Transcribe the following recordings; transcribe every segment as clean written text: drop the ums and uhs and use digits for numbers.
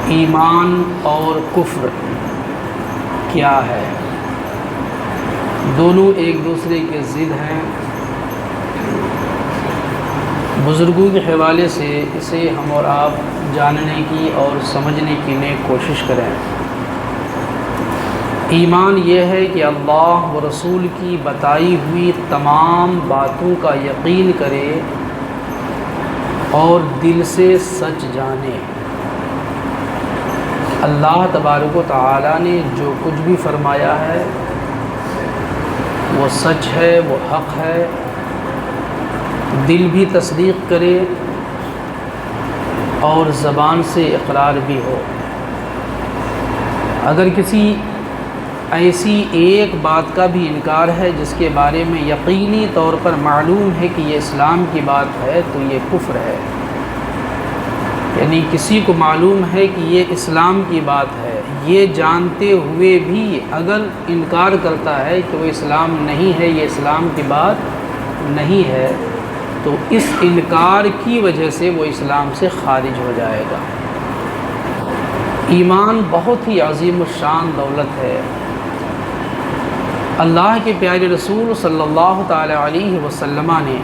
ایمان اور کفر کیا ہے؟ دونوں ایک دوسرے کے ضد ہیں۔ بزرگوں کے حوالے سے اسے ہم اور آپ جاننے کی اور سمجھنے کی نیک کوشش کریں۔ ایمان یہ ہے کہ اللہ و رسول کی بتائی ہوئی تمام باتوں کا یقین کرے اور دل سے سچ جانے۔ اللہ تبارک و تعالی نے جو کچھ بھی فرمایا ہے وہ سچ ہے، وہ حق ہے، دل بھی تصدیق کرے اور زبان سے اقرار بھی ہو۔ اگر کسی ایسی ایک بات کا بھی انکار ہے جس کے بارے میں یقینی طور پر معلوم ہے کہ یہ اسلام کی بات ہے تو یہ کفر ہے۔ یعنی کسی کو معلوم ہے کہ یہ اسلام کی بات ہے، یہ جانتے ہوئے بھی اگر انکار کرتا ہے کہ وہ اسلام نہیں ہے، یہ اسلام کی بات نہیں ہے، تو اس انکار کی وجہ سے وہ اسلام سے خارج ہو جائے گا۔ ایمان بہت ہی عظیم الشان دولت ہے۔ اللہ کے پیارے رسول صلی اللہ تعالی علیہ وسلم نے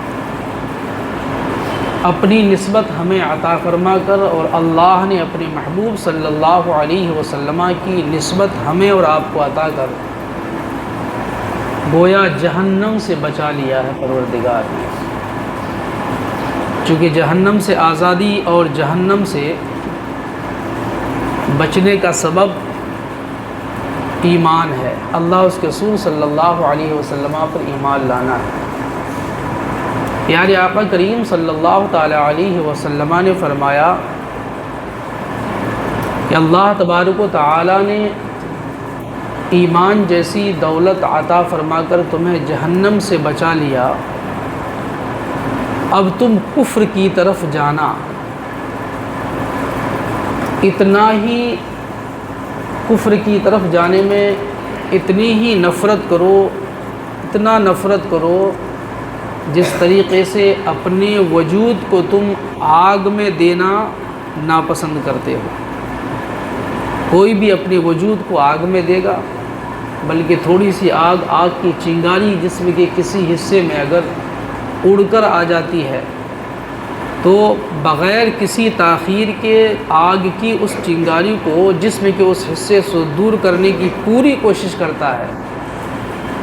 اپنی نسبت ہمیں عطا فرما کر اور اللہ نے اپنے محبوب صلی اللہ علیہ وسلم کی نسبت ہمیں اور آپ کو عطا کر گویا جہنم سے بچا لیا ہے پروردگار نے۔ چونکہ جہنم سے آزادی اور جہنم سے بچنے کا سبب ایمان ہے، اللہ اس کے رسول صلی اللہ علیہ وسلم پر ایمان لانا ہے۔ پیارے آقا کریم صلی اللہ تعالی علیہ وسلم نے فرمایا کہ اللہ تبارک و تعالی نے ایمان جیسی دولت عطا فرما کر تمہیں جہنم سے بچا لیا، اب تم کفر کی طرف جانا، اتنا ہی کفر کی طرف جانے میں اتنی ہی نفرت کرو، اتنا نفرت کرو جس طریقے سے اپنے وجود کو تم آگ میں دینا ناپسند کرتے ہو۔ کوئی بھی اپنے وجود کو آگ میں دے گا، بلکہ تھوڑی سی آگ کی چنگاری جسم کے کسی حصے میں اگر اڑ کر آ جاتی ہے تو بغیر کسی تاخیر کے آگ کی اس چنگاری کو جسم کے اس حصے سے دور کرنے کی پوری کوشش کرتا ہے۔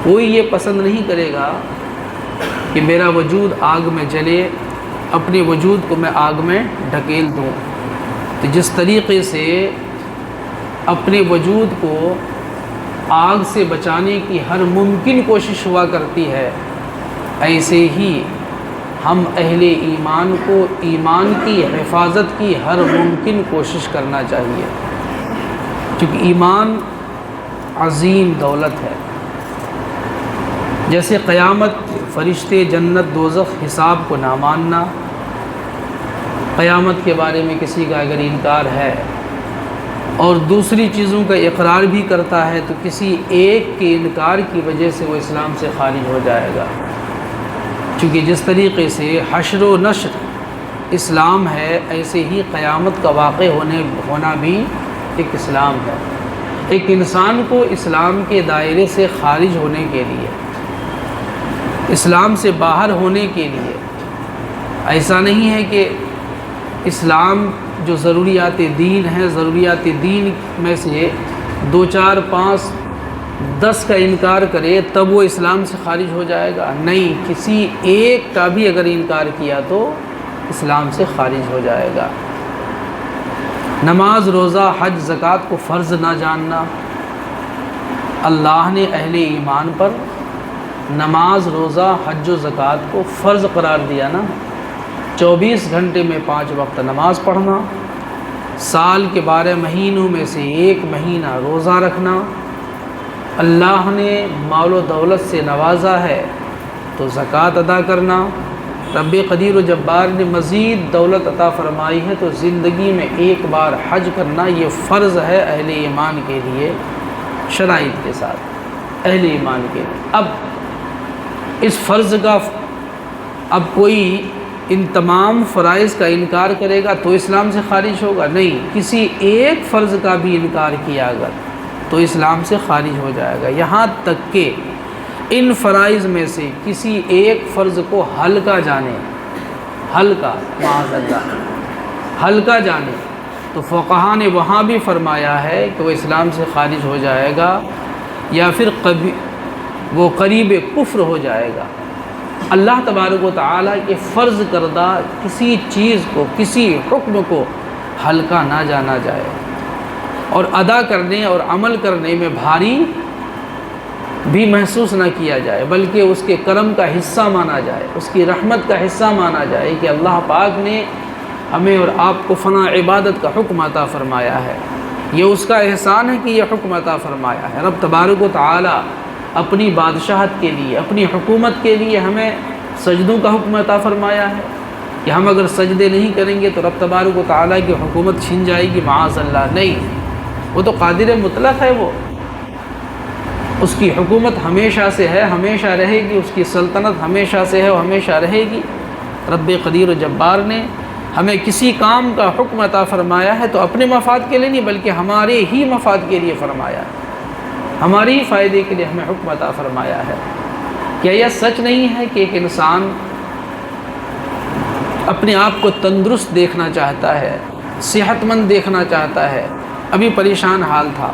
کوئی یہ پسند نہیں کرے گا کہ میرا وجود آگ میں جلے، اپنے وجود کو میں آگ میں ڈھکیل دوں۔ تو جس طریقے سے اپنے وجود کو آگ سے بچانے کی ہر ممکن کوشش ہوا کرتی ہے، ایسے ہی ہم اہل ایمان کو ایمان کی حفاظت کی ہر ممکن کوشش کرنا چاہیے، کیونکہ ایمان عظیم دولت ہے۔ جیسے قیامت، فرشتے، جنت، دوزخ، حساب کو نہ ماننا، قیامت کے بارے میں کسی کا اگر انکار ہے اور دوسری چیزوں کا اقرار بھی کرتا ہے تو کسی ایک کے انکار کی وجہ سے وہ اسلام سے خارج ہو جائے گا۔ چونکہ جس طریقے سے حشر و نشر اسلام ہے، ایسے ہی قیامت کا واقع ہونا بھی ایک اسلام ہے۔ ایک انسان کو اسلام کے دائرے سے خارج ہونے کے لیے، اسلام سے باہر ہونے کے لیے، ایسا نہیں ہے کہ اسلام جو ضروریات دین ہیں، ضروریات دین میں سے 2 4 5 10 کا انکار کرے تب وہ اسلام سے خارج ہو جائے گا۔ نہیں، کسی ایک کا بھی اگر انکار کیا تو اسلام سے خارج ہو جائے گا۔ نماز، روزہ، حج، زکوٰۃ کو فرض نہ جاننا، اللہ نے اہل ایمان پر نماز، روزہ، حج و زکوٰۃ کو فرض قرار دیا نا۔ 24 گھنٹے میں 5 وقت نماز پڑھنا، سال کے 12 مہینوں میں سے 1 مہینہ روزہ رکھنا، اللہ نے مال و دولت سے نوازا ہے تو زکوٰۃ ادا کرنا، رب قدیر و جبار نے مزید دولت عطا فرمائی ہے تو زندگی میں 1 بار حج کرنا، یہ فرض ہے اہل ایمان کے لیے، شرائط کے ساتھ اہل ایمان کے لیے۔ اب اس فرض کا اب کوئی ان تمام فرائض کا انکار کرے گا تو اسلام سے خارج ہوگا؟ نہیں، کسی ایک فرض کا بھی انکار کیا اگر تو اسلام سے خارج ہو جائے گا، یہاں تک کہ ان فرائض میں سے کسی ایک فرض کو ہلکا جانے، ہلکا معاذ اللہ ہلکا جانے تو فقہا نے وہاں بھی فرمایا ہے کہ وہ اسلام سے خارج ہو جائے گا یا پھر وہ قریب کفر ہو جائے گا۔ اللہ تبارک و تعالیٰ کے فرض کردہ کسی چیز کو، کسی حکم کو ہلکا نہ جانا جائے اور ادا کرنے اور عمل کرنے میں بھاری بھی محسوس نہ کیا جائے، بلکہ اس کے کرم کا حصہ مانا جائے، اس کی رحمت کا حصہ مانا جائے کہ اللہ پاک نے ہمیں اور آپ کو فلاں عبادت کا حکم عطا فرمایا ہے، یہ اس کا احسان ہے کہ یہ حکم عطا فرمایا ہے۔ رب تبارک و تعالیٰ اپنی بادشاہت کے لیے، اپنی حکومت کے لیے ہمیں سجدوں کا حکم عطا فرمایا ہے کہ ہم اگر سجدے نہیں کریں گے تو رب تبارک و تعالیٰ کی حکومت چھن جائے گی، معاذ اللہ۔ نہیں، وہ تو قادر مطلق ہے، وہ اس کی حکومت ہمیشہ سے ہے، ہمیشہ رہے گی، اس کی سلطنت ہمیشہ سے ہے اور ہمیشہ رہے گی۔ رب قدیر و جبار نے ہمیں کسی کام کا حکم عطا فرمایا ہے تو اپنے مفاد کے لیے نہیں بلکہ ہمارے ہی مفاد کے لیے فرمایا ہے، ہماری ہی فائدے کے لیے ہمیں حکم عطا فرمایا ہے۔ کیا یہ سچ نہیں ہے کہ ایک انسان اپنے آپ کو تندرست دیکھنا چاہتا ہے، صحت مند دیکھنا چاہتا ہے، ابھی پریشان حال تھا،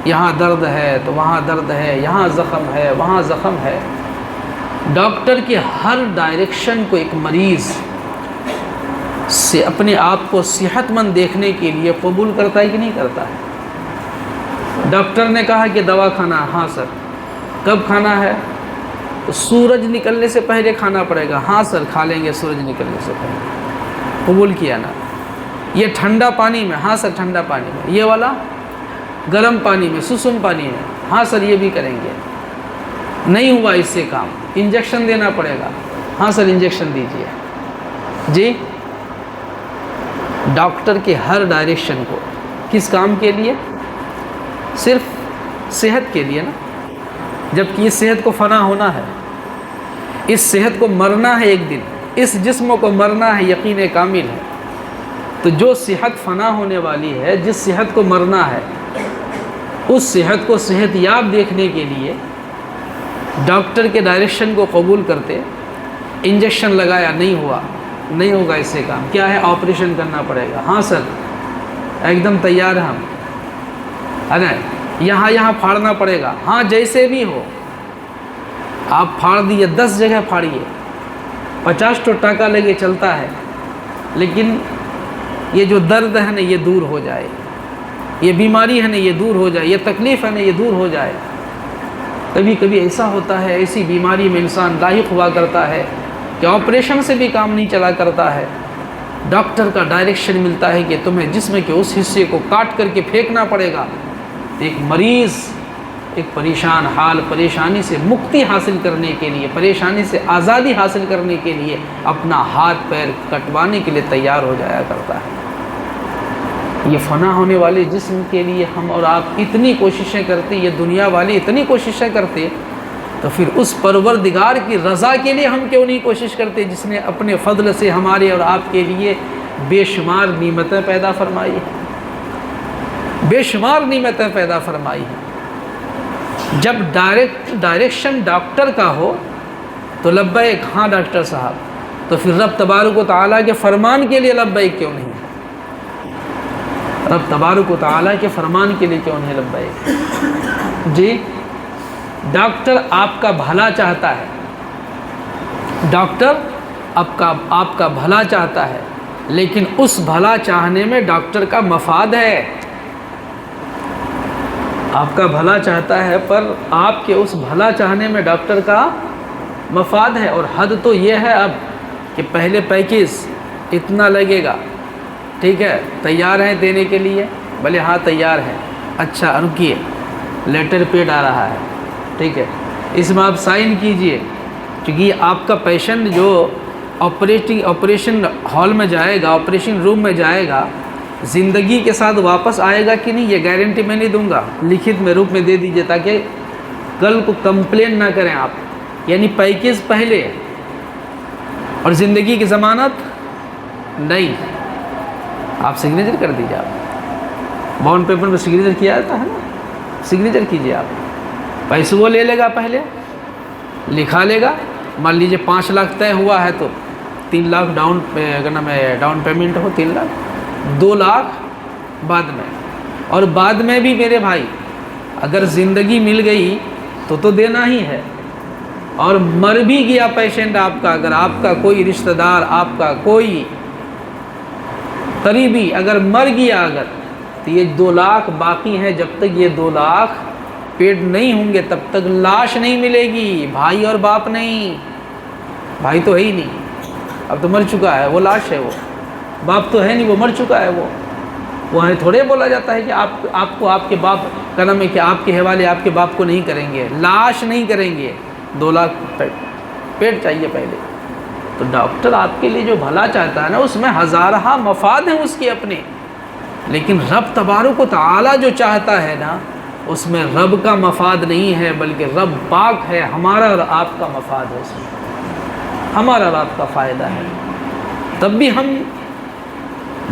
یہاں درد ہے تو وہاں درد ہے، یہاں زخم ہے وہاں زخم ہے، ڈاکٹر کے ہر ڈائریکشن کو ایک مریض سے اپنے آپ کو صحت مند دیکھنے کے لیے قبول کرتا ہے کہ نہیں کرتا ہے؟ ڈاکٹر نے کہا کہ دوا کھانا، ہاں سر، کب کھانا ہے؟ تو سورج نکلنے سے پہلے کھانا پڑے گا، ہاں سر کھا لیں گے سورج نکلنے سے پہلے، قبول کیا نا۔ یہ ٹھنڈا پانی میں، ہاں سر ٹھنڈا پانی میں، یہ والا گرم پانی میں، سسم پانی میں، ہاں سر یہ بھی کریں گے۔ نہیں ہوا اس سے کام، انجیکشن دینا پڑے گا، ہاں سر انجیکشن دیجیے۔ جی، ڈاکٹر کے ہر ڈائریکشن کو کس کام کے لیے؟ صرف صحت کے لیے نا، جبکہ اس صحت کو فنا ہونا ہے، اس صحت کو مرنا ہے ایک دن، اس جسم کو مرنا ہے، یقین کامل ہے۔ تو جو صحت فنا ہونے والی ہے، جس صحت کو مرنا ہے، اس صحت کو صحت یاب دیکھنے کے لیے ڈاکٹر کے ڈائریکشن کو قبول کرتے، انجیکشن لگایا نہیں ہوا، نہیں ہوگا اس سے کام، کیا ہے؟ آپریشن کرنا پڑے گا، ہاں سر ایک دم تیار ہم، ہے نا، یہاں پھاڑنا پڑے گا، ہاں جیسے بھی ہو آپ پھاڑ دیے، 10 جگہ پھاڑیے، 50 ٹکا لگے چلتا ہے، لیکن یہ جو درد ہے نا یہ دور ہو جائے، یہ بیماری ہے نا یہ دور ہو جائے، یہ تکلیف ہے نا یہ دور ہو جائے۔ کبھی کبھی ایسا ہوتا ہے، ایسی بیماری میں انسان لاحق ہوا کرتا ہے کہ آپریشن سے بھی کام نہیں چلا کرتا ہے، ڈاکٹر کا ڈائریکشن ملتا ہے کہ تمہیں جسم کے اس حصے کو کاٹ کر کے پھینکنا پڑے گا۔ ایک مریض ایک پریشان حال، پریشانی سے مکتی حاصل کرنے کے لیے، پریشانی سے آزادی حاصل کرنے کے لیے اپنا ہاتھ پیر کٹوانے کے لیے تیار ہو جایا کرتا ہے۔ یہ فنا ہونے والے جسم کے لیے ہم اور آپ اتنی کوششیں کرتے، یہ دنیا والے اتنی کوششیں کرتے، تو پھر اس پروردگار کی رضا کے لیے ہم کیوں نہیں کوشش کرتے جس نے اپنے فضل سے ہمارے اور آپ کے لیے بے شمار نعمتیں پیدا فرمائی ہیں، بے شمار نعمتیں پیدا فرمائی ہیں۔ جب ڈائریکشن ڈاکٹر کا ہو تو لبیک، ہاں ڈاکٹر صاحب، تو پھر رب تبارک و تعالیٰ کے فرمان کے لیے لبیک کیوں نہیں؟ رب تبارک و تعالیٰ کے فرمان کے لیے کیوں نہیں لبیک؟ جی، ڈاکٹر آپ کا بھلا چاہتا ہے، ڈاکٹر آپ کا بھلا چاہتا ہے، لیکن اس بھلا چاہنے میں ڈاکٹر کا مفاد ہے۔ آپ کا بھلا چاہتا ہے پر آپ کے اس بھلا چاہنے میں ڈاکٹر کا مفاد ہے، اور حد تو یہ ہے اب کہ پہلے پیکیج اتنا لگے گا، ٹھیک ہے، تیار ہیں دینے کے لیے؟ بھلے ہاں تیار ہے، اچھا رکیے، لیٹر پیڈ آ رہا ہے، ٹھیک ہے، اس میں آپ سائن کیجئے، کیونکہ آپ کا پیشنٹ جو آپریشن ہال میں جائے گا، آپریشن روم میں جائے گا، زندگی کے ساتھ واپس آئے گا کہ نہیں، یہ گارنٹی میں نہیں دوں گا، لکھت میں روپ میں دے دیجئے تاکہ کل کو کمپلین نہ کریں آپ۔ یعنی پیکیج پہلے اور زندگی کی ضمانت نہیں. آپ سگنیچر کر دیجیے. آپ بانڈ پیپر میں سگنیچر کیا جاتا ہے نا, سگنیچر کیجیے. آپ پیسے وہ لے لے گا, پہلے لکھا لے گا. مان لیجیے 5 لاکھ طے ہوا ہے تو 3 لاکھ ڈاؤن پیمنٹ ہو, 3 لاکھ, 2 لاکھ بعد میں. اور بعد میں بھی میرے بھائی اگر زندگی مل گئی تو دینا ہی ہے. اور مر بھی گیا پیشنٹ آپ کا, اگر آپ کا کوئی رشتہ دار, آپ کا کوئی قریبی اگر مر گیا اگر, تو یہ 2 لاکھ باقی ہیں. جب تک یہ 2 لاکھ پیڈ نہیں ہوں گے تب تک لاش نہیں ملے گی. بھائی اور باپ نہیں, بھائی تو ہے ہی نہیں, اب تو مر چکا ہے وہ, لاش ہے وہ. باپ تو ہے نہیں, وہ مر چکا ہے. وہ تھوڑے بولا جاتا ہے کہ آپ کو آپ کے باپ کا نام ہے کہ آپ کے حوالے آپ کے باپ کو نہیں کریں گے, لاش نہیں کریں گے. 2 لاکھ پیڈ چاہیے پہلے. تو ڈاکٹر آپ کے لیے جو بھلا چاہتا ہے نا, اس میں ہزارہ مفاد ہیں اس کے اپنے. لیکن رب تبارک و تعالی جو چاہتا ہے نا, اس میں رب کا مفاد نہیں ہے بلکہ رب پاک ہے. ہمارا اور آپ کا مفاد ہے, اس میں ہمارا اور آپ کا فائدہ ہے. تب بھی ہم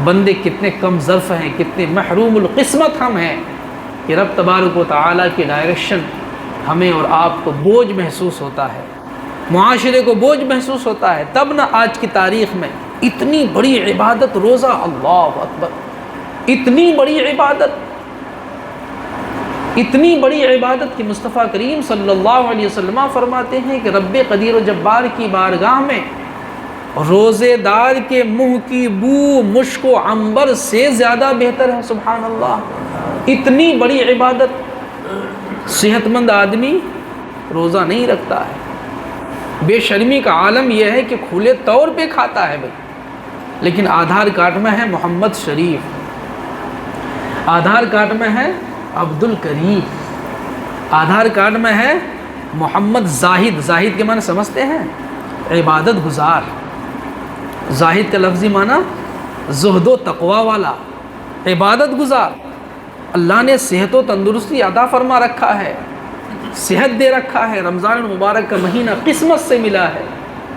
بندے کتنے کم ظرف ہیں, کتنے محروم القسمت ہم ہیں کہ رب تبارک و تعالی کی ڈائریکشن ہمیں اور آپ کو بوجھ محسوس ہوتا ہے, معاشرے کو بوجھ محسوس ہوتا ہے. تب نہ آج کی تاریخ میں اتنی بڑی عبادت روزہ, اللہ اکبر, اتنی بڑی عبادت, اتنی بڑی عبادت کہ مصطفیٰ کریم صلی اللہ علیہ وسلم فرماتے ہیں کہ رب قدیر و جبار کی بارگاہ میں روزے دار کے منہ کی بو مشک و عنبر سے زیادہ بہتر ہے. سبحان اللہ, اتنی بڑی عبادت. صحت مند آدمی روزہ نہیں رکھتا ہے. بے شرمی کا عالم یہ ہے کہ کھلے طور پہ کھاتا ہے بھائی, لیکن آدھار کارڈ میں ہے محمد شریف, آدھار کارڈ میں ہے عبد الکریم, آدھار کارڈ میں ہے محمد زاہد. زاہد کے معنی سمجھتے ہیں؟ عبادت گزار. زاہد کا لفظی معنی زہد و تقوی والا, عبادت گزار. اللہ نے صحت و تندرستی عطا فرما رکھا ہے, صحت دے رکھا ہے. رمضان المبارک کا مہینہ قسمت سے ملا ہے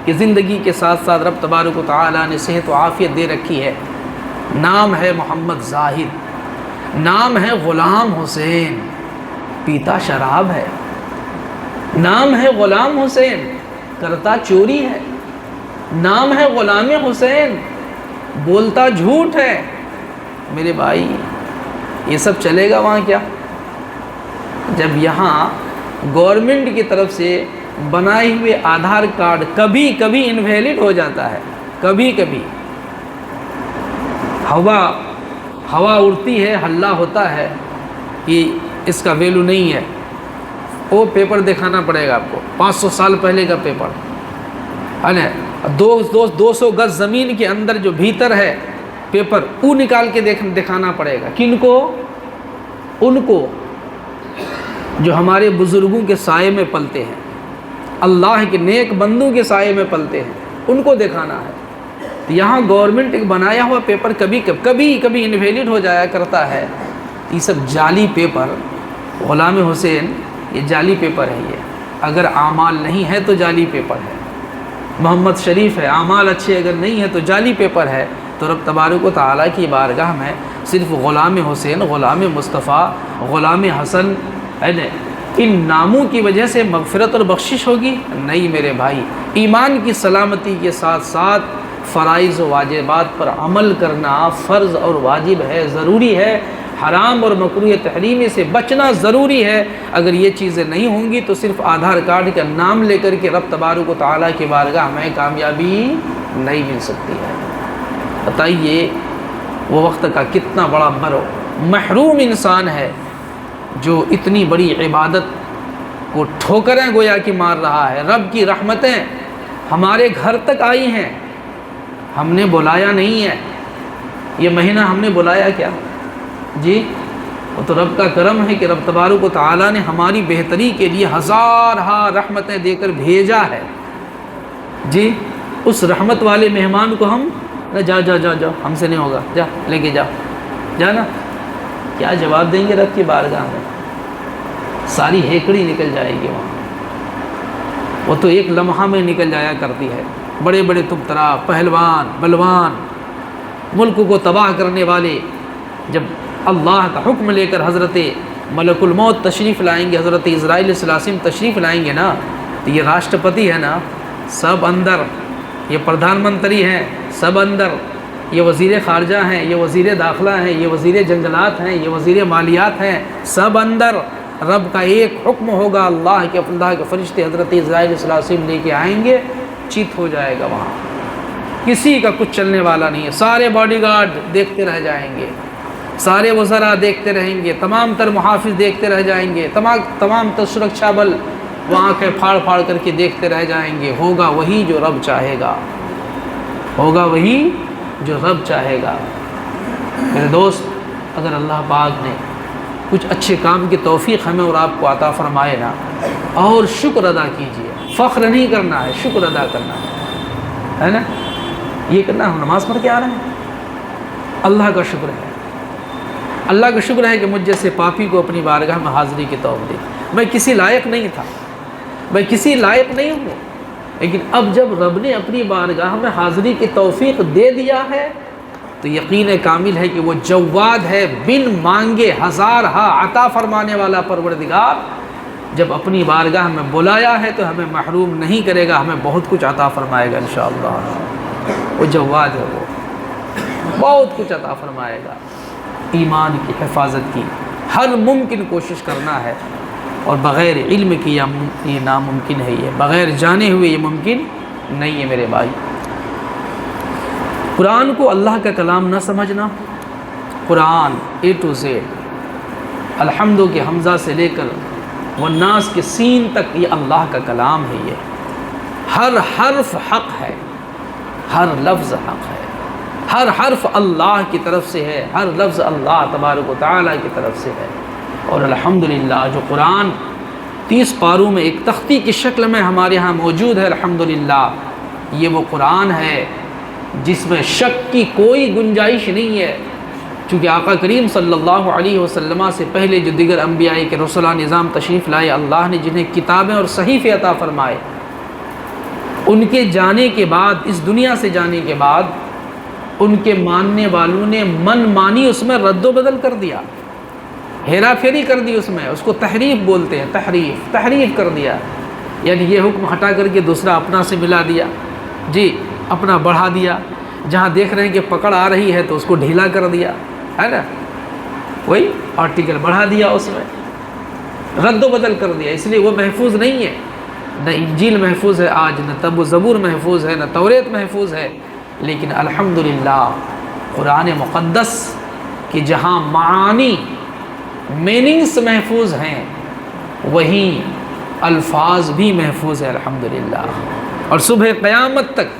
کہ زندگی کے ساتھ ساتھ رب تبارک و تعالی نے صحت و عافیت دے رکھی ہے. نام ہے محمد زاہد, نام ہے غلام حسین, پیتا شراب ہے. نام ہے غلام حسین, کرتا چوری ہے. نام ہے غلام حسین, بولتا جھوٹ ہے. میرے بھائی یہ سب چلے گا وہاں کیا, جب یہاں گورنمنٹ کی طرف سے بنائے ہوئے آدھار کارڈ کبھی کبھی انویلڈ ہو جاتا ہے. کبھی کبھی ہوا اڑتی ہے, ہلا ہوتا ہے کہ اس کا ویلو نہیں ہے, وہ پیپر دکھانا پڑے گا آپ کو, 500 سال پہلے کا پیپر ہے نا. 200 گز زمین کے اندر جو بھیتر ہے پیپر, وہ نکال کے دکھانا پڑے گا. کن کو؟ ان کو جو ہمارے بزرگوں کے سائے میں پلتے ہیں, اللہ کے نیک بندوں کے سائے میں پلتے ہیں, ان کو دکھانا ہے. یہاں گورنمنٹ ایک بنایا ہوا پیپر کبھی انویلڈ ہو جایا کرتا ہے. یہ سب جعلی پیپر. غلام حسین یہ جعلی پیپر ہے. یہ اگر اعمال نہیں ہے تو جعلی پیپر ہے. محمد شریف ہے, اعمال اچھے اگر نہیں ہے تو جعلی پیپر ہے. تو رب تبارک و تعالیٰ کی بارگاہ میں صرف غلام حسین, غلام مصطفیٰ, غلام حسن ان ناموں کی وجہ سے مغفرت اور بخشش ہوگی؟ نہیں میرے بھائی. ایمان کی سلامتی کے ساتھ ساتھ فرائض و واجبات پر عمل کرنا فرض اور واجب ہے, ضروری ہے. حرام اور مکروہ تحریمی سے بچنا ضروری ہے. اگر یہ چیزیں نہیں ہوں گی تو صرف آدھار کارڈ کا نام لے کر کے رب تبارک و تعالیٰ کی بارگاہ میں کامیابی نہیں مل سکتی ہے. بتائیے وہ وقت کا کتنا بڑا محروم انسان ہے جو اتنی بڑی عبادت کو ٹھوکریں گویا کہ مار رہا ہے. رب کی رحمتیں ہمارے گھر تک آئی ہیں, ہم نے بلایا نہیں ہے. یہ مہینہ ہم نے بلایا کیا جی؟ وہ تو رب کا کرم ہے کہ رب تبارک و تعالیٰ نے ہماری بہتری کے لیے ہزارہ رحمتیں دے کر بھیجا ہے جی. اس رحمت والے مہمان کو ہم جا ہم سے نہیں ہوگا, جا لے کے جا نا. کیا جواب دیں گے رب کی بارگاہ میں؟ ساری ہیکڑی نکل جائے گی وہاں. وہ تو ایک لمحہ میں نکل جایا کرتی ہے. بڑے بڑے تبترا پہلوان بلوان ملک کو تباہ کرنے والے، جب اللہ کا حکم لے کر حضرت ملک الموت تشریف لائیں گے، حضرت اسرائیل علیہ السلام تشریف لائیں گے نا، تو یہ راشٹرپتی ہے نا، سب اندر، یہ پردھان منتری ہیں سب اندر، یہ وزیر خارجہ ہیں، یہ وزیر داخلہ ہیں، یہ وزیر جنگلات ہیں، یہ وزیر مالیات ہیں، سب اندر۔ رب کا ایک حکم ہوگا، اللہ کے فرشتے حضرت اسرائیل علیہ السلام لے کے آئیں گے، چت ہو جائے گا وہاں، کسی کا کچھ چلنے والا نہیں ہے، سارے باڈی گارڈ دیکھتے رہ جائیں گے، سارے وزراء دیکھتے رہیں گے، تمام تر محافظ دیکھتے رہ جائیں گے، تمام تر سرکشا بل وہاں کے پھاڑ پھاڑ کر کے دیکھتے رہ جائیں گے۔ ہوگا وہی جو رب چاہے گا، ہوگا وہی جو رب چاہے گا۔ میرے دوست، اگر اللہ پاک نے کچھ اچھے کام کی توفیق ہمیں اور آپ کو عطا فرمائے نا، اور شکر ادا کیجئے، فخر نہیں کرنا ہے، شکر ادا کرنا ہے نا، یہ کرنا، ہم نماز پڑھ کے آ رہے ہیں، اللہ کا شکر ہے، اللہ کا شکر ہے کہ مجھ جیسے پاپی کو اپنی بارگاہ میں حاضری کی توفیق دی۔ میں کسی لائق نہیں تھا، میں کسی لائق نہیں ہوں، لیکن اب جب رب نے اپنی بارگاہ میں حاضری کی توفیق دے دیا ہے تو یقین کامل ہے کہ وہ جواد ہے، بن مانگے ہزارہا عطا فرمانے والا پروردگار جب اپنی بارگاہ میں بلایا ہے تو ہمیں محروم نہیں کرے گا، ہمیں بہت کچھ عطا فرمائے گا انشاءاللہ۔ وہ جواد ہے، وہ بہت کچھ عطا فرمائے گا۔ ایمان کی حفاظت کی ہر ممکن کوشش کرنا ہے، اور بغیر علم کی یہ ناممکن ہے، یہ بغیر جانے ہوئے یہ ممکن نہیں ہے میرے بھائی۔ قرآن کو اللہ کا کلام نہ سمجھنا، قرآن A to Z، الحمد کے حمزہ سے لے کر والناس کے سین تک یہ اللہ کا کلام ہے، یہ ہر حرف حق ہے، ہر لفظ حق ہے، ہر حرف اللہ کی طرف سے ہے، ہر لفظ اللہ تبارک و تعالیٰ کی طرف سے ہے۔ اور الحمدللہ جو قرآن 30 پاروں میں ایک تختی کی شکل میں ہمارے ہاں موجود ہے، الحمدللہ یہ وہ قرآن ہے جس میں شک کی کوئی گنجائش نہیں ہے، چونکہ آقا کریم صلی اللہ علیہ وسلم سے پہلے جو دیگر انبیاء کے رسولہ نظام تشریف لائے، اللہ نے جنہیں کتابیں اور صحیفے عطا فرمائے، ان کے جانے کے بعد، اس دنیا سے جانے کے بعد، ان کے ماننے والوں نے من مانی اس میں رد و بدل کر دیا، ہیرا پھیری کر دی، اس کو تحریف بولتے ہیں، تحریف کر دیا، یعنی یہ حکم ہٹا کر کے دوسرا اپنا سے ملا دیا، جی اپنا بڑھا دیا، جہاں دیکھ رہے ہیں کہ پکڑ آ رہی ہے تو اس کو ڈھیلا کر دیا، ہے نا، وہی آرٹیکل بڑھا دیا، اس میں رد و بدل کر دیا، اس لیے وہ محفوظ نہیں ہے، نہ انجیل محفوظ ہے آج، نہ تب و زبور محفوظ ہے، نہ توریت محفوظ ہے، لیکن الحمدللہ قرآن مقدس کی جہاں معانی میننگز محفوظ ہیں وہیں الفاظ بھی محفوظ ہے الحمدللہ، اور صبح قیامت تک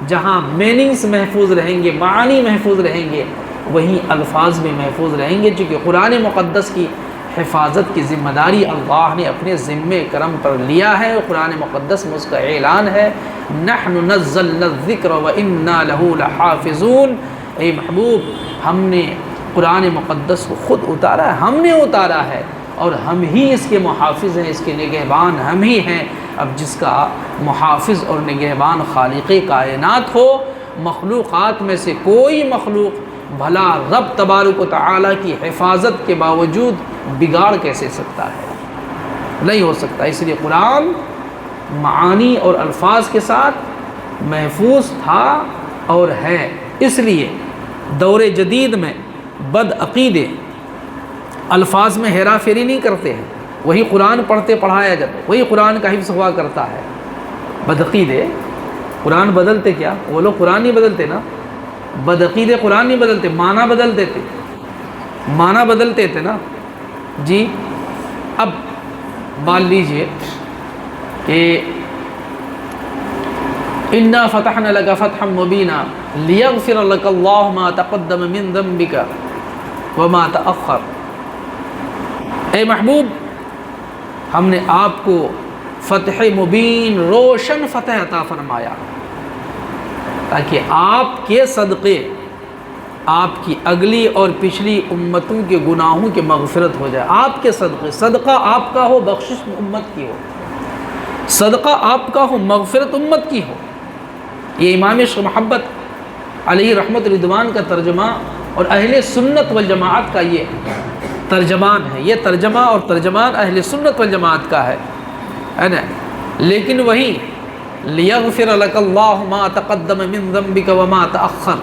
جہاں میننگز محفوظ رہیں گے، معانی محفوظ رہیں گے، وہیں الفاظ بھی محفوظ رہیں گے، چونکہ قرآن مقدس کی حفاظت کی ذمہ داری اللہ نے اپنے ذمہ کرم پر لیا ہے، اور قرآن مقدس میں اس کا اعلان ہے، نحن نزلنا الذکر وإنا لہ لحافظون۔ اے محبوب، ہم نے قرآن مقدس کو خود اتارا ہے، ہم نے اتارا ہے، اور ہم ہی اس کے محافظ ہیں، اس کے نگہبان ہم ہی ہیں۔ اب جس کا محافظ اور نگہبان خالق کائنات ہو، مخلوقات میں سے کوئی مخلوق بھلا رب تبارک و تعالیٰ کی حفاظت کے باوجود بگاڑ کیسے سکتا ہے؟ نہیں ہو سکتا۔ اس لیے قرآن معانی اور الفاظ کے ساتھ محفوظ تھا اور ہے۔ اس لیے دور جدید میں بد عقیدے الفاظ میں ہیرا پھیری نہیں کرتے ہیں، وہی قرآن پڑھتے پڑھایا جاتا ہے، وہی قرآن کا حفظ ہوا کرتا ہے۔ بدعقیدے قرآن بدلتے کیا؟ وہ لوگ قرآن نہیں بدلتے نا، بدعقیدے قرآن نہیں بدلتے، معنی بدل دیتے، معنی بدلتے تھے نا جی۔ اب مان لیجئے کہ انا فتحنا لك فتحا مبینا لیغفر لك اللہ ما تقدم من ذنبك وما تأخر۔ اے محبوب، ہم نے آپ کو فتح مبین، روشن فتح عطا فرمایا تاکہ آپ کے صدقے آپ کی اگلی اور پچھلی امتوں کے گناہوں کی مغفرت ہو جائے۔ آپ کے صدقے، صدقہ آپ کا ہو، بخشش امت کی ہو، صدقہ آپ کا ہو، مغفرت امت کی ہو۔ یہ امام عشق محبت علیہ رحمت رضوان کا ترجمہ اور اہل سنت والجماعت کا یہ ترجمان ہے، یہ ترجمہ اور ترجمان اہل سنت والجماعت کا ہے نا۔ لیکن وہی لیغفر لک اللہ ما تقدم من ذنبک وما تأخر،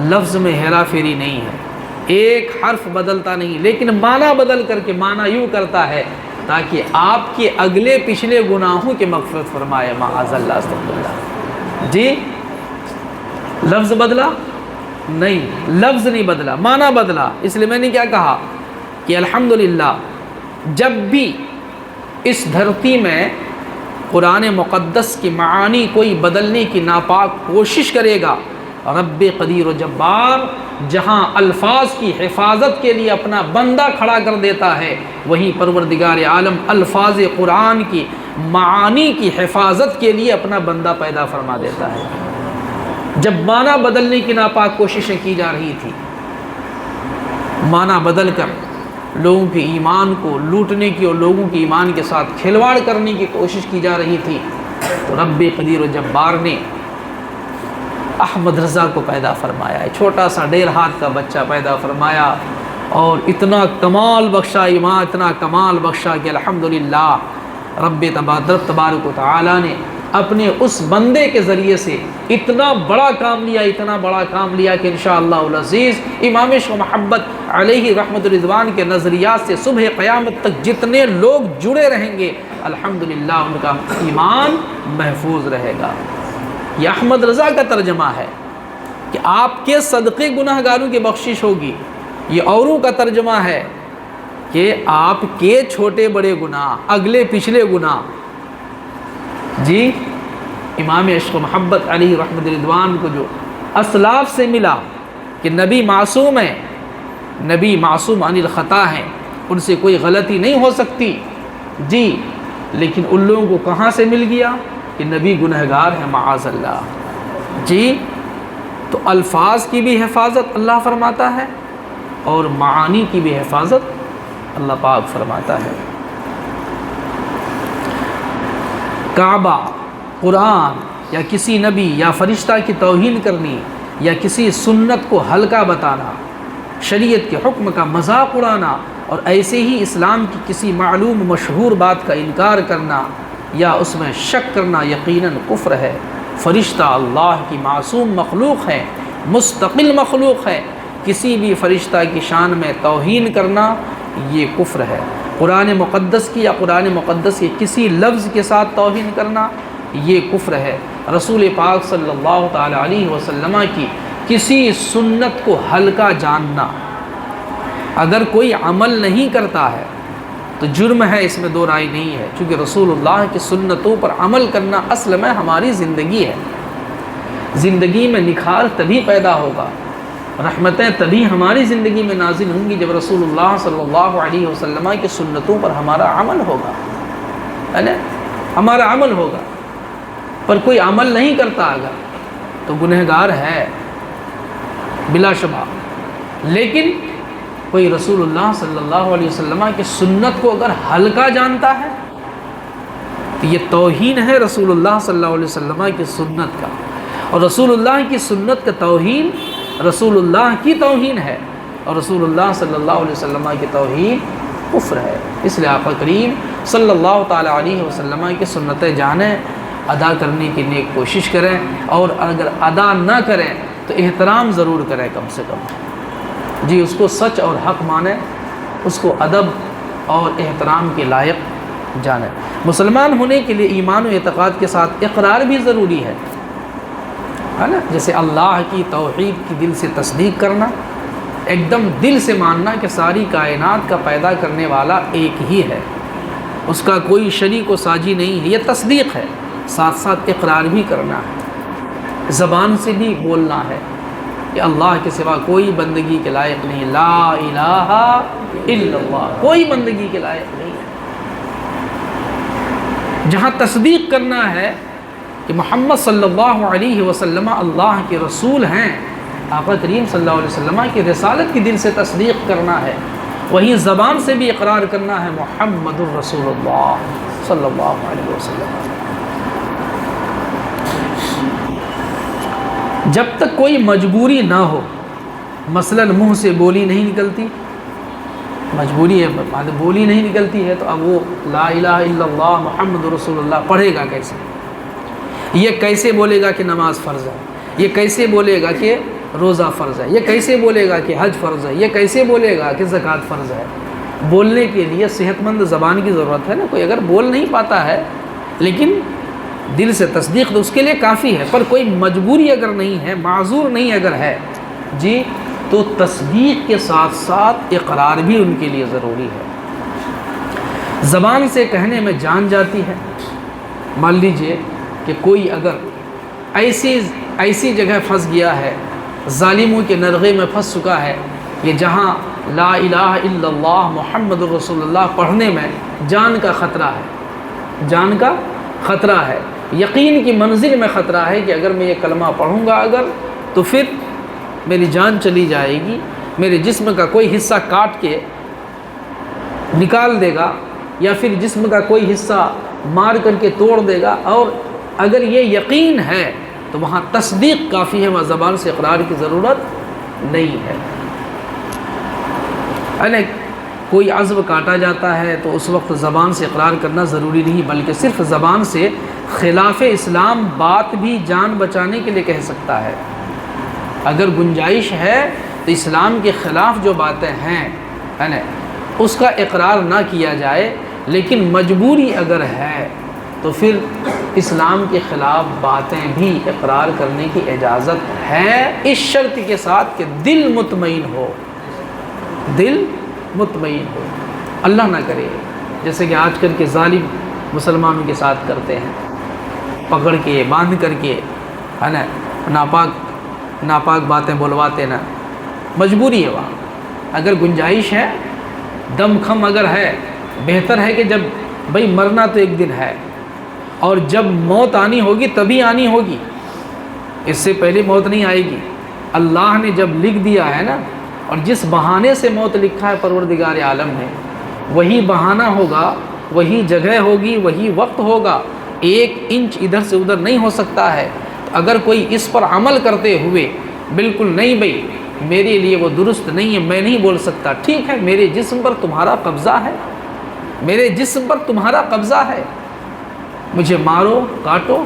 لفظ میں ہیرا پھیری نہیں ہے، ایک حرف بدلتا نہیں، لیکن معنی بدل کر کے معنی یوں کرتا ہے تاکہ آپ کے اگلے پچھلے گناہوں کی مغفرت فرمائے، معاذ اللہ استغفر اللہ۔ جی لفظ بدلا نہیں، لفظ نہیں بدلا، معنی بدلا۔ اس لیے میں نے کیا کہا کہ الحمدللہ جب بھی اس دھرتی میں قرآن مقدس کی معانی کوئی بدلنے کی ناپاک کوشش کرے گا، رب قدیر و جبار جہاں الفاظ کی حفاظت کے لیے اپنا بندہ کھڑا کر دیتا ہے، وہیں پروردگار عالم الفاظ قرآن کی معانی کی حفاظت کے لیے اپنا بندہ پیدا فرما دیتا ہے۔ جب معنی بدلنے کی ناپاک کوششیں کی جا رہی تھی، معنی بدل کر لوگوں کے ایمان کو لوٹنے کی اور لوگوں کے ایمان کے ساتھ کھلواڑ کرنے کی کوشش کی جا رہی تھی، تو رب قدیر و جبار نے احمد رضا کو پیدا فرمایا ہے، چھوٹا سا 1.5 ہاتھ کا بچہ پیدا فرمایا، اور اتنا کمال بخشا ایمان، اتنا کمال بخشا کہ الحمدللہ رب تبارک و تعالی نے اپنے اس بندے کے ذریعے سے اتنا بڑا کام لیا، اتنا بڑا کام لیا کہ انشاءاللہ العزیز امام عشق محبت علیہ رحمت رضوان کے نظریات سے صبح قیامت تک جتنے لوگ جڑے رہیں گے الحمدللہ ان کا ایمان محفوظ رہے گا۔ یہ احمد رضا کا ترجمہ ہے کہ آپ کے صدقے گناہ گاروں کی بخشش ہوگی۔ یہ اوروں کا ترجمہ ہے کہ آپ کے چھوٹے بڑے گناہ، اگلے پچھلے گناہ۔ جی امام عشق محبت علیہ رحمت رضوان کو جو اسلاف سے ملا کہ نبی معصوم ہیں، نبی معصوم عن الخطا ہیں، ان سے کوئی غلطی نہیں ہو سکتی، جی لیکن ان لوگوں کو کہاں سے مل گیا کہ نبی گنہگار ہیں معاذ اللہ۔ جی تو الفاظ کی بھی حفاظت اللہ فرماتا ہے اور معانی کی بھی حفاظت اللہ پاک فرماتا ہے۔ کعبہ، قرآن یا کسی نبی یا فرشتہ کی توہین کرنی یا کسی سنت کو ہلکا بتانا، شریعت کے حکم کا مذاق اڑانا اور ایسے ہی اسلام کی کسی معلوم مشہور بات کا انکار کرنا یا اس میں شک کرنا یقیناً کفر ہے۔ فرشتہ اللہ کی معصوم مخلوق ہے، مستقل مخلوق ہے، کسی بھی فرشتہ کی شان میں توہین کرنا یہ کفر ہے۔ قرآن مقدس کی یا قرآن مقدس کے کسی لفظ کے ساتھ توہین کرنا یہ کفر ہے۔ رسول پاک صلی اللہ تعالی علیہ وسلم کی کسی سنت کو ہلکا جاننا، اگر کوئی عمل نہیں کرتا ہے تو جرم ہے، اس میں دو رائے نہیں ہے، چونکہ رسول اللہ کی سنتوں پر عمل کرنا اصل میں ہماری زندگی ہے۔ زندگی میں نکھار تبھی پیدا ہوگا، رحمتیں تبھی ہماری زندگی میں نازل ہوں گی جب رسول اللہ صلی اللہ علیہ وسلم کی سنتوں پر ہمارا عمل ہوگا، ہے نا، ہمارا عمل ہوگا۔ پر کوئی عمل نہیں کرتا اگر تو گنہگار ہے بلا شبہ، لیکن کوئی رسول اللہ صلی اللہ علیہ وسلم کی سنت کو اگر ہلکا جانتا ہے تو یہ توہین ہے رسول اللہ صلی اللہ علیہ وسلم کی سنت کا، اور رسول اللہ کی سنت کا توہین رسول اللہ کی توہین ہے، اور رسول اللہ صلی اللہ علیہ وسلم کی توہین کفر ہے۔ اس لیے آقا کریم صلی اللہ تعالی علیہ وسلم کی سنتیں جانیں، ادا کرنے کی نیک کوشش کریں، اور اگر ادا نہ کریں تو احترام ضرور کریں کم سے کم، جی اس کو سچ اور حق مانیں، اس کو ادب اور احترام کے لائق جانیں۔ مسلمان ہونے کے لیے ایمان و اعتقاد کے ساتھ اقرار بھی ضروری ہے نا، جیسے اللہ کی توحید کی دل سے تصدیق کرنا، ایک دم دل سے ماننا کہ ساری کائنات کا پیدا کرنے والا ایک ہی ہے، اس کا کوئی شریک و ساجی نہیں ہے، یہ تصدیق ہے، ساتھ ساتھ اقرار بھی کرنا ہے، زبان سے بھی بولنا ہے کہ اللہ کے سوا کوئی بندگی کے لائق نہیں، لا الہ الا اللہ، کوئی بندگی کے لائق نہیں ہے۔ جہاں تصدیق کرنا ہے کہ محمد صلی اللہ علیہ وسلم اللہ کے رسول ہیں، آقا کریم صلی اللہ علیہ وسلم کی رسالت کی دل سے تصدیق کرنا ہے، وہیں زبان سے بھی اقرار کرنا ہے محمد الرسول اللہ صلی اللہ علیہ وسلم۔ جب تک کوئی مجبوری نہ ہو، مثلاً منہ سے بولی نہیں نکلتی، مجبوری ہے بولی نہیں نکلتی ہے، تو اب وہ لا الہ الا اللہ محمد رسول اللہ پڑھے گا کیسے؟ یہ کیسے بولے گا کہ نماز فرض ہے؟ یہ کیسے بولے گا کہ روزہ فرض ہے؟ یہ کیسے بولے گا کہ حج فرض ہے؟ یہ کیسے بولے گا کہ زکوٰۃ فرض ہے؟ بولنے کے لیے صحت مند زبان کی ضرورت ہے نا۔ کوئی اگر بول نہیں پاتا ہے لیکن دل سے تصدیق تو اس کے لیے کافی ہے، پر کوئی مجبوری اگر نہیں ہے، معذور نہیں اگر ہے جی، تو تصدیق کے ساتھ ساتھ اقرار بھی ان کے لیے ضروری ہے۔ زبان سے کہنے میں جان جاتی ہے۔ مان لیجئے کہ کوئی اگر ایسی جگہ پھنس گیا ہے، ظالموں کے نرغے میں پھنس چکا ہے، یہ جہاں لا الہ الا اللہ محمد رسول اللہ پڑھنے میں جان کا خطرہ ہے، جان کا خطرہ ہے، یقین کی منزل میں خطرہ ہے کہ اگر میں یہ کلمہ پڑھوں گا اگر تو پھر میری جان چلی جائے گی، میرے جسم کا کوئی حصہ کاٹ کے نکال دے گا، یا پھر جسم کا کوئی حصہ مار کر کے توڑ دے گا، اور اگر یہ یقین ہے تو وہاں تصدیق کافی ہے، وہاں زبان سے اقرار کی ضرورت نہیں ہے۔ کوئی عضو کاٹا جاتا ہے تو اس وقت زبان سے اقرار کرنا ضروری نہیں، بلکہ صرف زبان سے خلاف اسلام بات بھی جان بچانے کے لیے کہہ سکتا ہے۔ اگر گنجائش ہے تو اسلام کے خلاف جو باتیں ہیں اس کا اقرار نہ کیا جائے، لیکن مجبوری اگر ہے تو پھر اسلام کے خلاف باتیں بھی اقرار کرنے کی اجازت ہے، اس شرط کے ساتھ کہ دل مطمئن ہو، دل مطمئن ہو۔ اللہ نہ کرے جیسے کہ آج کل کے ظالم مسلمانوں کے ساتھ کرتے ہیں، پکڑ کے باندھ کر کے ہے نا ناپاک باتیں بلواتے نا۔ مجبوری ہے وہاں، اگر گنجائش ہے، دم خم اگر ہے، بہتر ہے کہ جب بھئی مرنا تو ایک دن ہے، اور جب موت آنی ہوگی تبھی آنی ہوگی، اس سے پہلے موت نہیں آئے گی۔ اللہ نے جب لکھ دیا ہے نا، اور جس بہانے سے موت لکھا ہے پروردگار عالم نے، وہی بہانہ ہوگا، وہی جگہ ہوگی، وہی وقت ہوگا، ایک انچ ادھر سے ادھر نہیں ہو سکتا ہے۔ تو اگر کوئی اس پر عمل کرتے ہوئے بالکل نہیں بھئی میرے لیے وہ درست نہیں ہے، میں نہیں بول سکتا، ٹھیک ہے، میرے جسم پر تمہارا قبضہ ہے، میرے جسم پر تمہارا قبضہ ہے، مجھے مارو کاٹو،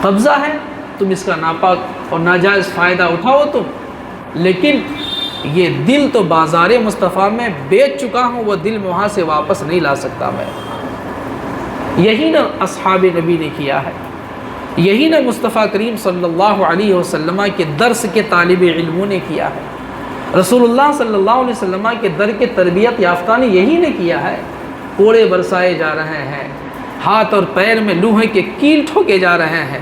قبضہ ہے، تم اس کا ناپاک اور ناجائز فائدہ اٹھاؤ تم، لیکن یہ دل تو بازار مصطفیٰ میں بیچ چکا ہوں، وہ دل وہاں سے واپس نہیں لا سکتا میں۔ یہی نہ اصحاب نبی نے کیا ہے، یہی نہ مصطفیٰ کریم صلی اللہ علیہ وسلم کے درس کے طالب علموں نے کیا ہے، رسول اللہ صلی اللہ علیہ وسلم کے در کے تربیت یافتہ نے یہی نے کیا ہے۔ کوڑے برسائے جا رہے ہیں، ہاتھ اور پیر میں لوہے کے کیل ٹھوکے جا رہے ہیں،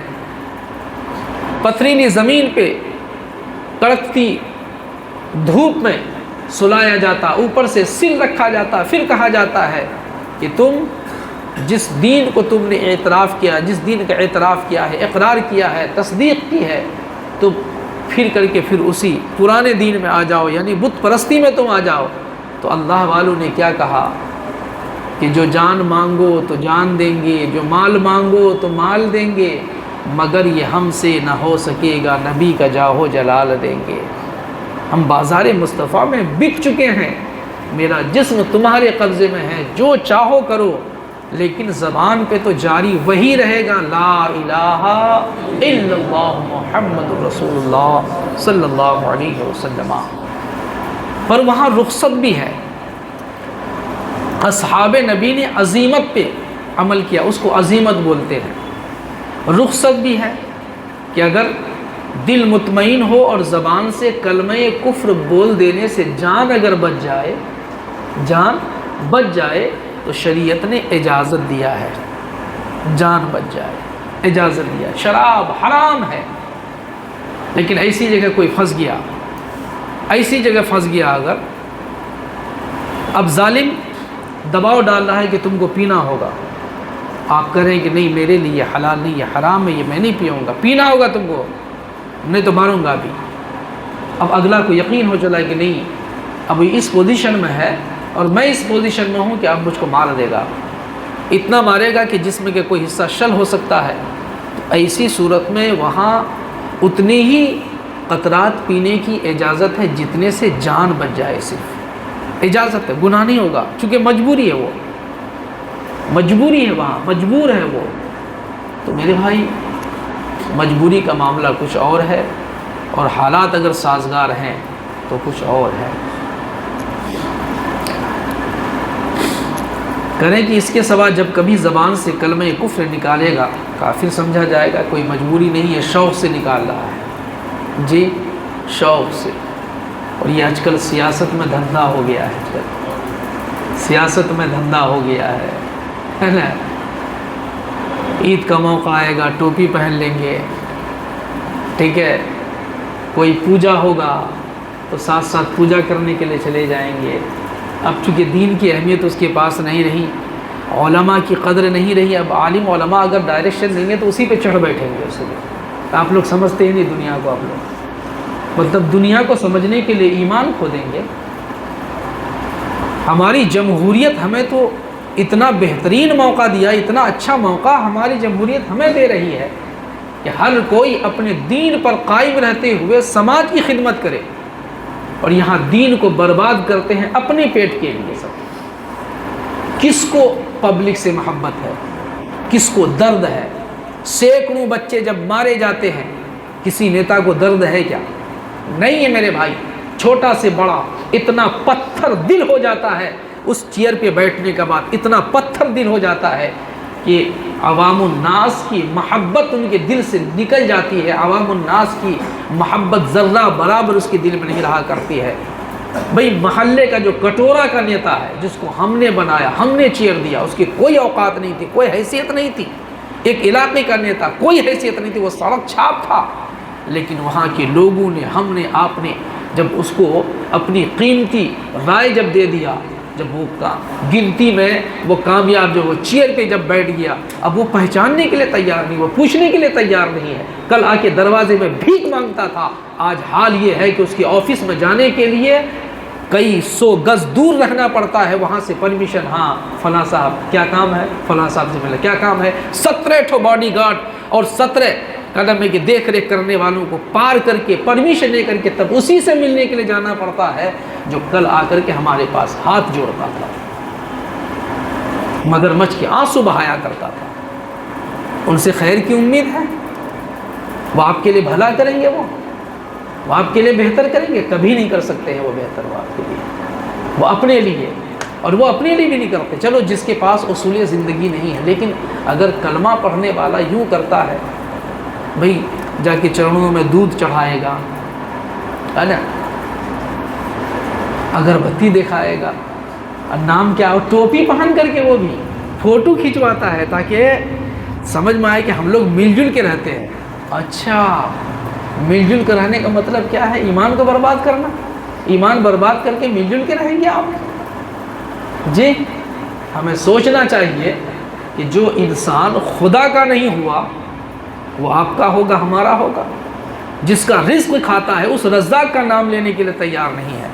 پتھریلی زمین پہ کڑکتی دھوپ میں سلایا جاتا، اوپر سے سر رکھا جاتا، پھر کہا جاتا ہے کہ تم جس دین کو تم نے اعتراف کیا، جس دین کا اعتراف کیا ہے، اقرار کیا ہے، تصدیق کی ہے، تو پھر کر کے پھر اسی پرانے دین میں آ جاؤ، یعنی بت پرستی میں تم آ جاؤ۔ تو اللہ والوں نے کیا کہا کہ جو جان مانگو تو جان دیں گے، جو مال مانگو تو مال دیں گے، مگر یہ ہم سے نہ ہو سکے گا، نبی کا جاہو جلال دیں گے۔ ہم بازار مصطفیٰ میں بک چکے ہیں، میرا جسم تمہارے قبضے میں ہے، جو چاہو کرو، لیکن زبان پہ تو جاری وہی رہے گا، لا الہ الا اللہ محمد رسول اللہ صلی اللہ علیہ وسلم۔ پر وہاں رخصت بھی ہے، اصحاب نبی نے عزیمت پہ عمل کیا، اس کو عزیمت بولتے ہیں۔ رخصت بھی ہے کہ اگر دل مطمئن ہو اور زبان سے کلمہ کفر بول دینے سے جان اگر بچ جائے تو شریعت نے اجازت دیا ہے، جان بچ جائے، اجازت دیا۔ شراب حرام ہے، لیکن ایسی جگہ کوئی پھنس گیا اگر اب ظالم دباؤ ڈال رہا ہے کہ تم کو پینا ہوگا، آپ کہہ رہے ہیں کہ نہیں میرے لیے یہ حلال نہیں، یہ حرام ہے، یہ میں نہیں پیوں گا، پینا ہوگا تم کو، نہیں تو ماروں گا بھی۔ اب اگلا کو یقین ہو چلا کہ نہیں اب یہ اس پوزیشن میں ہے اور میں اس پوزیشن میں ہوں کہ اب مجھ کو مار دے گا، اتنا مارے گا کہ جسم کے کوئی حصہ شل ہو سکتا ہے، ایسی صورت میں وہاں اتنی ہی قطرات پینے کی اجازت ہے جتنے سے جان بچ جائے، صرف اجازت ہے، گناہ نہیں ہوگا، چونکہ مجبوری ہے، وہ مجبوری ہے، وہاں مجبور ہے وہ۔ تو میرے بھائی مجبوری کا معاملہ کچھ اور ہے، اور حالات اگر سازگار ہیں تو کچھ اور ہے۔ کریں کہ اس کے سوا جب کبھی زبان سے کلمہ کفر نکالے گا کافر سمجھا جائے گا، کوئی مجبوری نہیں ہے، شوق سے نکال رہا ہے، جی شوق سے۔ اور یہ آج کل سیاست میں دھندا ہو گیا ہے، سیاست میں دھندا ہو گیا ہے نا۔ عید کا موقع آئے گا ٹوپی پہن لیں گے، ٹھیک ہے، کوئی پوجا ہوگا تو ساتھ ساتھ پوجا کرنے کے لیے چلے جائیں گے۔ اب چونکہ دین کی اہمیت اس کے پاس نہیں رہی، علماء کی قدر نہیں رہی، اب عالم علماء اگر ڈائریکشن دیں گے تو اسی پہ چڑھ بیٹھیں گے اس لیے۔ آپ لوگ سمجھتے ہی نہیں دنیا کو، آپ لوگ مطلب دنیا کو سمجھنے کے لیے ایمان کھو دیں گے۔ ہماری جمہوریت ہمیں تو اتنا بہترین موقع دیا، اتنا اچھا موقع ہماری جمہوریت ہمیں دے رہی ہے کہ ہر کوئی اپنے دین پر قائم رہتے ہوئے سماج کی خدمت کرے، اور یہاں دین کو برباد کرتے ہیں اپنے پیٹ کے لیے سب۔ کس کو پبلک سے محبت ہے، کس کو درد ہے؟ سینکڑوں بچے جب مارے جاتے ہیں، کسی نیتا کو درد ہے کیا؟ نہیں ہے میرے بھائی۔ چھوٹا سے بڑا اتنا پتھر دل ہو جاتا ہے اس چیئر پہ بیٹھنے کے بعد، اتنا پتھر دل ہو جاتا ہے کہ عوام الناس کی محبت ان کے دل سے نکل جاتی ہے، عوام الناس کی محبت ذرہ برابر اس کے دل میں نہیں رہا کرتی ہے۔ بھئی محلے کا جو کٹورا کا نیتا ہے، جس کو ہم نے بنایا، ہم نے چیئر دیا، اس کی کوئی اوقات نہیں تھی، کوئی حیثیت نہیں تھی، ایک علاقے کا نیتا، کوئی حیثیت نہیں تھی، وہ سڑک چھاپ تھا، لیکن وہاں کے لوگوں نے، ہم نے، آپ نے جب اس کو اپنی قیمتی رائے جب دے دیا، جب وہ گنتی میں وہ کامیاب، جو وہ چیئر پہ جب بیٹھ گیا، اب وہ پہچاننے کے لیے تیار نہیں، وہ پوچھنے کے لیے تیار نہیں ہے۔ کل آ کے دروازے میں بھیک مانگتا تھا، آج حال یہ ہے کہ اس کے آفس میں جانے کے لیے کئی 100 گز دور رہنا پڑتا ہے، وہاں سے پرمیشن، ہاں فلاں صاحب کیا کام ہے، فلاں صاحب سے ملے، کیا کام ہے، 17 باڈی گارڈ اور 17 قدم کی دیکھ ریکھ کرنے والوں کو پار کر کے پرمیشن لے کر کے تب اسی سے ملنے کے لیے جانا پڑتا ہے جو کل آ کر کے ہمارے پاس ہاتھ جوڑتا تھا، مگرمچھ کے آنسو بہایا کرتا تھا۔ ان سے خیر کی امید ہے؟ وہ آپ کے لیے بھلا کریں گے، وہ آپ کے لیے بہتر کریں گے؟ کبھی نہیں کر سکتے ہیں وہ بہتر، وہ آپ کے لیے، وہ اپنے لیے، اور وہ اپنے لیے بھی نہیں کرتے۔ چلو جس کے پاس اصول زندگی نہیں ہے، لیکن اگر کلمہ پڑھنے والا یوں کرتا ہے، بھئی جا کے چرنوں میں دودھ چڑھائے گا، ہے نا، اگربتی دکھائے گا، نام کیا ہو، ٹوپی پہن کر کے وہ بھی فوٹو کھنچواتا ہے تاکہ سمجھ میں آئے کہ ہم لوگ مل جل کے رہتے ہیں۔ اچھا، مل جل کے رہنے کا مطلب کیا ہے؟ ایمان کو برباد کرنا؟ ایمان برباد کر کے مل جل کے رہیں گے آپ؟ جی ہمیں سوچنا چاہیے کہ جو انسان خدا کا نہیں ہوا وہ آپ کا ہوگا، ہمارا ہوگا۔ جس کا رزق کھاتا ہے اس رزاق کا نام لینے کے لیے تیار نہیں ہے،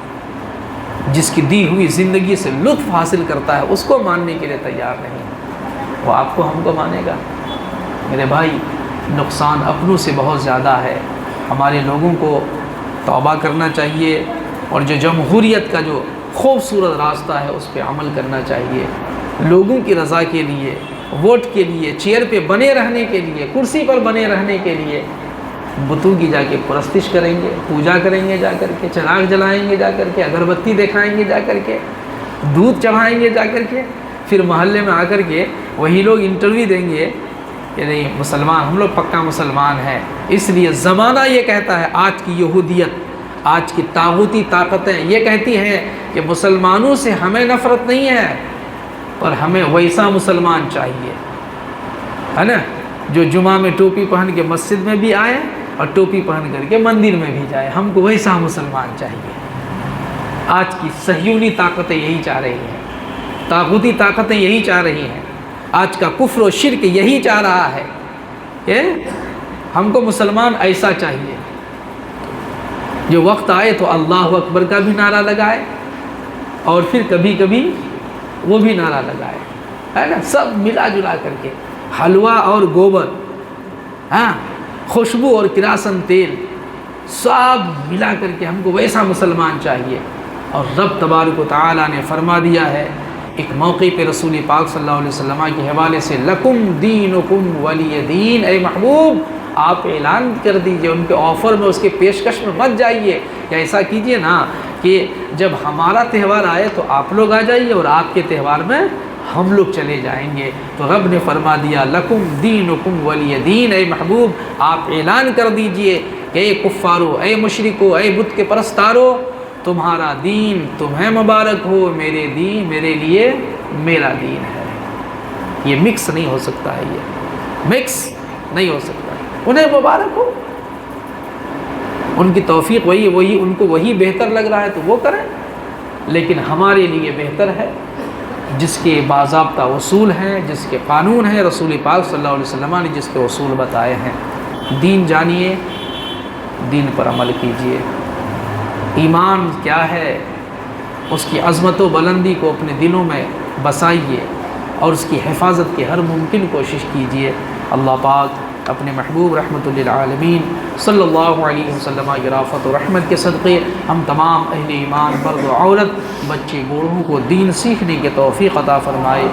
جس کی دی ہوئی زندگی سے لطف حاصل کرتا ہے اس کو ماننے کے لیے تیار نہیں ہے، وہ آپ کو، ہم کو مانے گا؟ میرے بھائی نقصان اپنوں سے بہت زیادہ ہے، ہمارے لوگوں کو توبہ کرنا چاہیے، اور جو جمہوریت کا جو خوبصورت راستہ ہے اس پہ عمل کرنا چاہیے، لوگوں کی رضا کے لیے، ووٹ کے لیے، چیئر پہ بنے رہنے کے لیے، کرسی پر بنے رہنے کے لیے بتوں کی جا کے پرستش کریں گے، پوجا کریں گے، جا کر کے چراغ جلائیں گے، جا کر کے اگربتی دکھائیں گے، جا کر کے دودھ چڑھائیں گے، جا کر کے پھر محلے میں آ کر کے وہی لوگ انٹرویو دیں گے کہ نہیں مسلمان، ہم لوگ پکا مسلمان ہیں۔ اس لیے زمانہ یہ کہتا ہے، آج کی یہودیت، آج کی طاغوتی طاقتیں یہ کہتی ہیں کہ مسلمانوں سے ہمیں نفرت نہیں ہے، پر ہمیں ویسا مسلمان چاہیے، ہے نا، جو جمعہ میں ٹوپی پہن کے مسجد میں بھی آئے اور ٹوپی پہن کر کے مندر میں بھی جائے، ہم کو ویسا مسلمان چاہیے۔ آج کی صہیونی طاقتیں یہی چاہ رہی ہیں، طاغوتی طاقتیں یہی چاہ رہی ہیں، آج کا کفر و شرک یہی چاہ رہا ہے کہ ہم کو مسلمان ایسا چاہیے، جو وقت آئے تو اللہ اکبر کا بھی نعرہ لگائے اور پھر کبھی کبھی وہ بھی نعرہ لگائے، ہے نا، سب ملا جلا کر کے، حلوہ اور گوبر ہاں خوشبو اور کراثن تیل سب ملا کر کے ہم کو ویسا مسلمان چاہیے۔ اور رب تبارک و تعالیٰ نے فرما دیا ہے ایک موقع پہ رسول پاک صلی اللہ علیہ وسلم کے حوالے سے، لکم دینکم ولی دین، اے محبوب آپ اعلان کر دیجئے، ان کے آفر میں اس کے پیشکش میں مت جائیے، یا ایسا کیجئے نا کہ جب ہمارا تہوار آئے تو آپ لوگ آ جائیے اور آپ کے تہوار میں ہم لوگ چلے جائیں گے۔ تو رب نے فرما دیا لکم دینکم ولی دین، اے محبوب آپ اعلان کر دیجئے کہ اے کفارو، اے مشرکو، اے بت کے پرستارو، تمہارا دین تمہیں مبارک ہو، میرے دین میرے لیے میرا دین ہے۔ یہ مکس نہیں ہو سکتا ہے، یہ مکس نہیں ہو سکتا ہے۔ انہیں مبارک ہو، ان کی توفیق وہی ان کو وہی بہتر لگ رہا ہے تو وہ کریں، لیکن ہمارے لیے بہتر ہے جس کے باضابطہ اصول ہیں، جس کے قانون ہیں، رسول پاک صلی اللہ علیہ وسلم نے جس کے اصول بتائے ہیں۔ دین جانیے، دین پر عمل کیجیے۔ ایمان کیا ہے، اس کی عظمت و بلندی کو اپنے دلوں میں بسائیے اور اس کی حفاظت کی ہر ممکن کوشش کیجیے۔ اللہ پاک اپنے محبوب رحمت للعالمین صلی اللہ علیہ وسلم کی رافت و رحمت کے صدقے ہم تمام اہل ایمان، مرد و عورت، بچے بوڑھوں کو دین سیکھنے کی توفیق عطا فرمائے۔